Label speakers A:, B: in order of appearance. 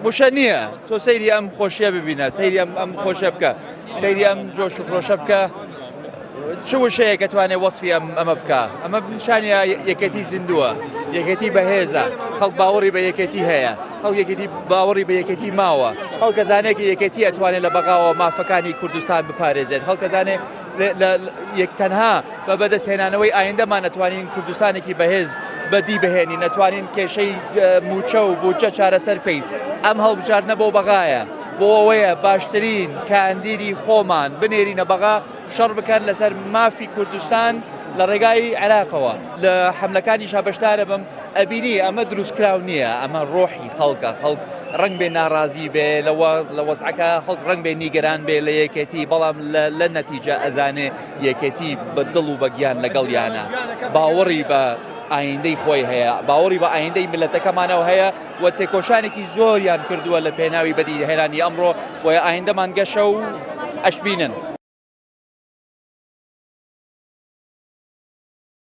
A: وشە نییە تۆ سەیری ئەم خۆشیە ببینە سەیری ئەم خۆشە بکە سەیری ئەم جۆش و خۆشە بکە چ وشەیە کە توانێت وەسفی ئەمە بکە ئەمە نیشانە یەکێتی زیندووە یەکێتی بەهێزە خەڵک باوەڕی بە یەکێتی هەیە خەڵک یەکێتی باوەڕی بە یەکێتی ماوە خەڵک کەزانێکی یەکێتی ئەتوانێت لە بەغاوە مافەکانی کوردستان بپارێزێت خەڵک کەزانێت یەکتەنها بە بەدەستهێنانەوەی ئایندەمان نەتوانین کوردستانێکی بەهێز بەدی بهێنین نەتوانین کێشەی موچە و بووچە چارەسەر بکەین ئەم هەڵبژاردنە بۆ بەغایە بۆ ئەوەیە باشترین کاندیری خۆمان بنێرینە بەغا شەڕ بکەن لەسەر مافی کوردستان لە ڕێگای عێراقەوە لە حەملەکانی شابەشدارە بم ئەبینی ئەمە دروستکراو نییە ئەمە ڕۆحی خەڵکە خەڵک ڕنگ بێ ناڕازی بێ لە وەزعەکە خەڵک ڕنگ بێ نیگەران بێ لە یەکێتی بەڵام لە نەتیجە ئەزانێ یەکێتی بە دڵ و بەگیان لەگەڵیانە باوەڕی بە ئایندەی خۆی هەیە باوەڕی بە ئایندەی ملەتەکەمانەوە هەیە و تێکۆشانێکی زۆریان کردووە لە پێناوی بەدیهێنانی ئەمڕۆ بۆیە ئایندەمان گەشە و ئەشبینن.